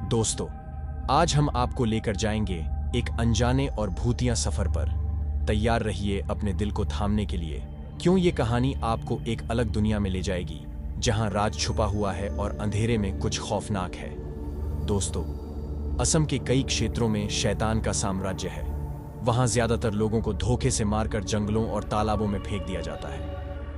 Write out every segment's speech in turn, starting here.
दोस्तों, आज हम आपको लेकर जाएंगे एक अनजाने और भूतिया सफर पर। तैयार रहिए अपने दिल को थामने के लिए, क्यों ये कहानी आपको एक अलग दुनिया में ले जाएगी, जहां राज छुपा हुआ है और अंधेरे में कुछ खौफनाक है। दोस्तों, असम के कई क्षेत्रों में शैतान का साम्राज्य है। वहां ज्यादातर लोगों को धोखे से मारकर जंगलों और तालाबों में फेंक दिया जाता है।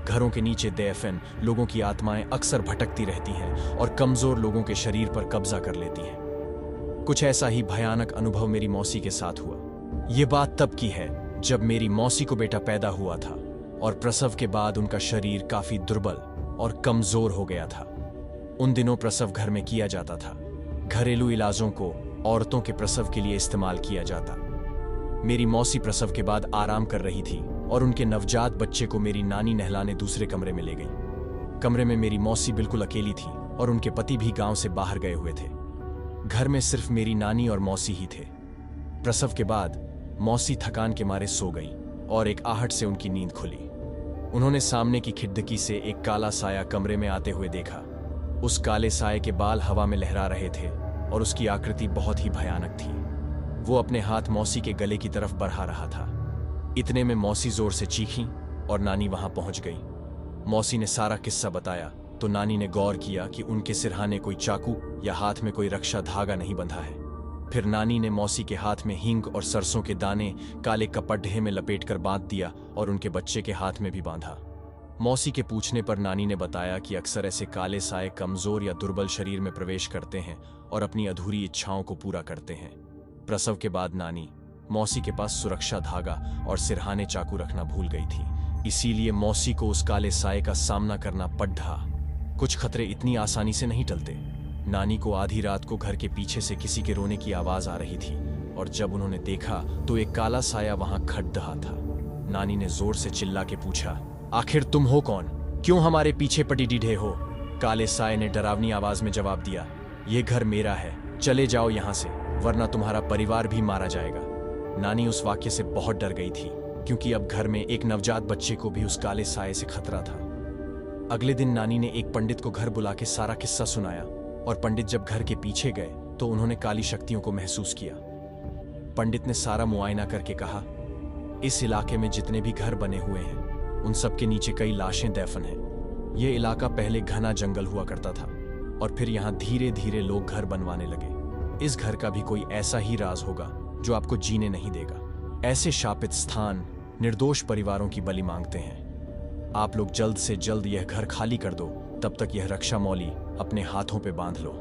घरों के नीचे दैफन लोगों की आत्माएं अक्सर भटकती रहती हैं और कमजोर लोगों के शरीर पर कब्जा कर लेती हैं। कुछ ऐसा ही भयानक अनुभव मेरी मौसी के साथ हुआ। ये बात तब की है जब मेरी मौसी को बेटा पैदा हुआ था और प्रसव के बाद उनका शरीर काफी दुर्बल और कमजोर हो गया था। उन दिनों प्रसव घर में किया जाता था। घरेलू इलाजों को औरतों के प्रसव के लिए इस्तेमाल किया जाता। मेरी मौसी प्रसव के बाद आराम कर रही थी और उनके नवजात बच्चे को मेरी नानी नहलाने दूसरे कमरे में ले गई। कमरे में मेरी मौसी बिल्कुल अकेली थी और उनके पति भी गांव से बाहर गए हुए थे। घर में सिर्फ मेरी नानी और मौसी ही थे। प्रसव के बाद मौसी थकान के मारे सो गई और एक आहट से उनकी नींद खुली। उन्होंने सामने की खिड़की से एक काला साया कमरे में आते हुए देखा। उस काले साये के बाल हवा में लहरा रहे थे और उसकी आकृति बहुत ही भयानक थी। वो अपने हाथ मौसी के गले की तरफ बढ़ा रहा था। इतने में मौसी जोर से चीखी और नानी वहां पहुंच गई। मौसी ने सारा किस्सा बताया तो नानी ने गौर किया कि उनके सिरहाने कोई चाकू या हाथ में कोई रक्षा धागा नहीं बंधा है। फिर नानी ने मौसी के हाथ में हींग और सरसों के दाने काले कपड़े में लपेटकर बांध दिया और उनके बच्चे के हाथ में भी बांधा। मौसी के पूछने पर नानी ने बताया कि अक्सर ऐसे काले साए कमजोर या दुर्बल शरीर में प्रवेश करते हैं और अपनी अधूरी इच्छाओं को पूरा करते हैं। प्रसव के बाद नानी मौसी के पास सुरक्षा धागा और सिरहाने चाकू रखना भूल गई थी, इसीलिए मौसी को उस काले साए का सामना करना पड़ा। कुछ खतरे इतनी आसानी से नहीं टलते। नानी को आधी रात को घर के पीछे से किसी के रोने की आवाज आ रही थी और जब उन्होंने देखा तो एक काला साया वहां खड़ रहा था। नानी ने जोर से चिल्ला के पूछा, आखिर तुम हो कौन? क्यों हमारे पीछे पड़ी डीढ़े हो? काले साए ने डरावनी आवाज में जवाब दिया, ये घर मेरा है, चले जाओ यहाँ से, वरना तुम्हारा परिवार भी मारा जाएगा। नानी उस वाक्य से बहुत डर गई थी, क्योंकि अब घर में एक नवजात बच्चे को भी उस काले साए से खतरा था। अगले दिन नानी ने एक पंडित को घर बुला के सारा किस्सा सुनाया और पंडित जब घर के पीछे गए तो उन्होंने काली शक्तियों को महसूस किया। पंडित ने सारा मुआयना करके कहा, इस इलाके में जितने भी घर बने हुए हैं उन सब के नीचे कई लाशें दफन हैं। यह इलाका पहले घना जंगल हुआ करता था और फिर यहाँ धीरे धीरे लोग घर बनवाने लगे। इस घर का भी कोई ऐसा ही राज होगा जो आपको जीने नहीं देगा। ऐसे शापित स्थान निर्दोष परिवारों की बलि मांगते हैं। आप लोग जल्द से जल्द यह घर खाली कर दो, तब तक यह रक्षा मौली अपने हाथों पे बांध लो।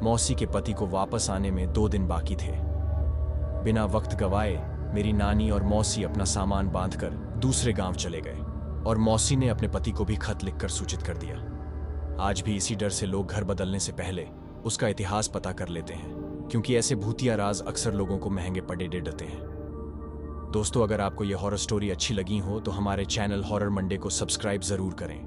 मौसी के पति को वापस आने में 2 दिन बाकी थे। बिना वक्त गवाए मेरी नानी और मौसी अपना सामान बांधकर दूसरे गांव चले गए और मौसी ने अपने पति को भी खत लिखकर सूचित कर दिया। आज भी इसी डर से लोग घर बदलने से पहले उसका इतिहास पता कर लेते हैं, क्योंकि ऐसे भूतिया राज अक्सर लोगों को महंगे पड़े देते हैं। दोस्तों, अगर आपको यह हॉरर स्टोरी अच्छी लगी हो तो हमारे चैनल हॉरर मंडे को सब्सक्राइब जरूर करें।